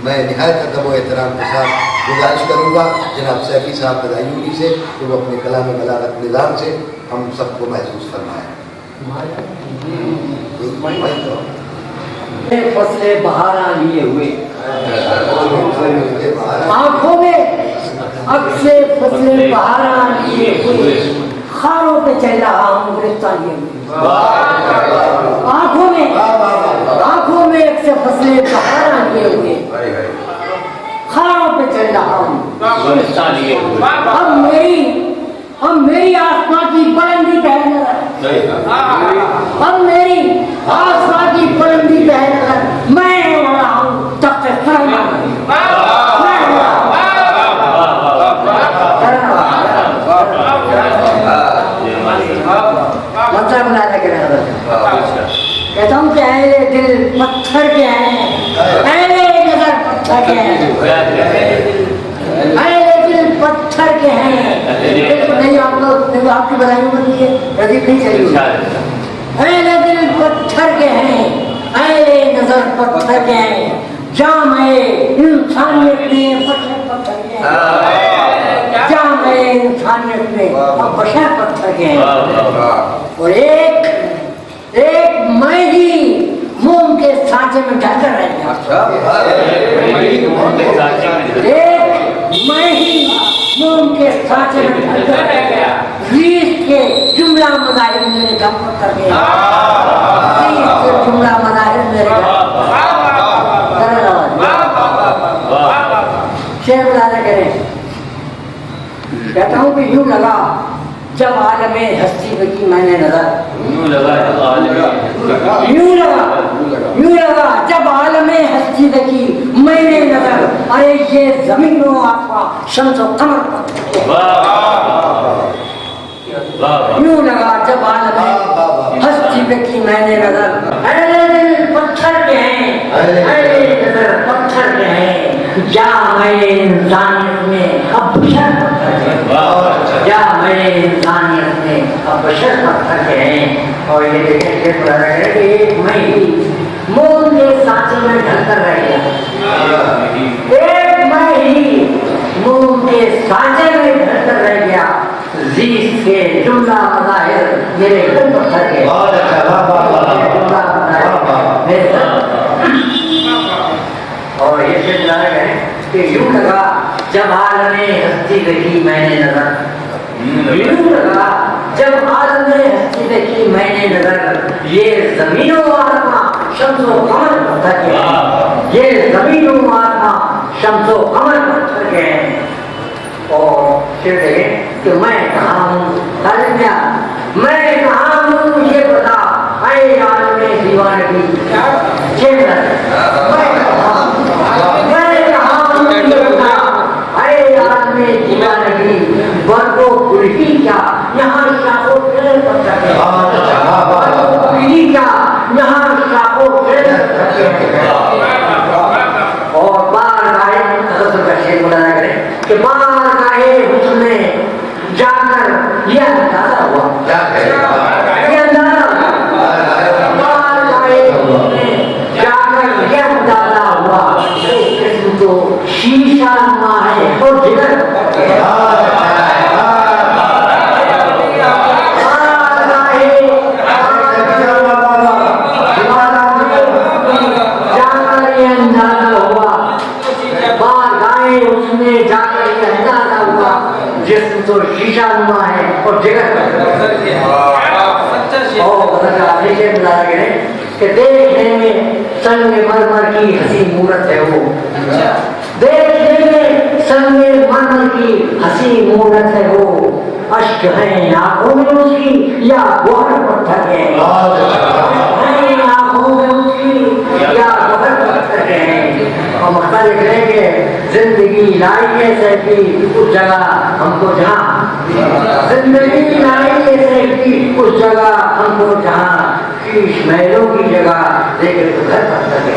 मैं निहायत अदब व एहतराम के साथ गुजारिश करूँगा जनाब सैफी साहब बदायूनी से कि वो अपने कलाम बलागत निज़ाम से हम सबको महसूस फरमाएँ। फसले बहारा लिए हुए आंखों में अक्से फसले बहारा लिए हुए खारों पे चल रहा हूँ गिरफ्तार लिए हुए आंखों में अक्से फसले बहारा लिए हुए खारों पे चल रहा हूँ गिरफ्तार लिए हुए। अब मेरी आसमां की बुलंदी पे है नजर, अब मेरी आसमां की बुलंदी पे है नजर, मैं उड़ रहा हूँ तख्ते फरमा मतलब बनाने के लिए कहता हूँ कि अहले दिल पत्थर के हैं, अहले नजर पत्थर के हैं, अहले दिल पत्थर के हैं। नहीं आप लोग आपकी बधाई बनी है प्रदीप नहीं चाहिए। अहले दिल पत्थर के हैं, अहले नजर पत्थर के हैं, जामे इंसानियत में बशर पत्थर के हैं, जामे इंसानियत में बशर पत्थर के हैं। और एक मैं ही मोम के सांचे में ढलकर रह गया, एक मैं ही मोम के सांचे में ढलकर रह गया, रीस के जुमला मज़ाहिर मेरे दम पर कर गया, रीस के जुमला मज़ाहिर मेरे शेर बुलाना करें। कहता हूँ कि यूं लगा जब आलमे हस्ती बकी मैंने नजर, यूं लगा जब आलमे हस्ती बकी मैंने नजर, अरे ये जमीनों आसमां शम्स और कमर पर, यूं लगा जब आलमे हस्ती बकी मैंने नजर, अरे दिल पत्थर के हैं, अरे नजर पत्थर के हैं, जा मैं इंसानियत में अब बशर पत्थर के हैं, जा मैं इंसानियत में अब बशर पत्थर के हैं। और ये देखें कि एक मैं ही मोम के सांचे में ढलकर रह गया, एक मैं ही मोम के सांचे में ढलकर रह गया, ज़ीस के जुमला मज़ाहिर मेरे दम पत्थर के, जुमला मज़ाहिर मेरे दम। और ये फिर लाना करें कि यूं लगा जब आलमे हस्ती देखी मैंने नजर, यूं लगा जब आलमे हस्ती देखी मैंने नजर, ये जमीनों आसमां शम्सो कमर पत्थर के हैं, ये जमीनों आसमां शम्सो कमर पत्थर के हैं। और फिर देखें कि मैं कहाँ हूँ, मैं कहाँ हूँ ये बता, ऐ आलमे दीवानगी वर्गो कुर्सी क्या यहाँ शाखों से पत्थर के, कुर्सी क्या यहाँ शाखों से पत्थर के। और बार गाहे शेर बुलाना करें कि बार गाहे हुस्न जाकर यह अंदाजा हुआ, ये अंदाजा बार गाहे हुस्न जाकर यह अंदाजा हुआ, इसमें तो शीशा नुमा है और जिगर तो शीशा नुमा है और जगह कि देखने में संगमरमर की हंसी मूरत है वो, देखने में संगमरमर की हंसी मूरत है वो, अश्क है आंखों में उसकी या गोहर पत्थर है, आंखों में उसकी या गोहर पत्थर है। और मक्का लिख रहे कि जिंदगी लाई है सैफी उस जगह हमको जहाँ, जिंदगी लाई है सैफी उस जगह हमको जहाँ, शीश महलों की जगह देखे तो घर पत्थर के,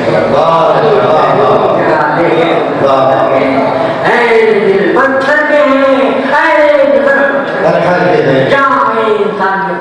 दिल पत्थर के हैं, जहाँ इंसान में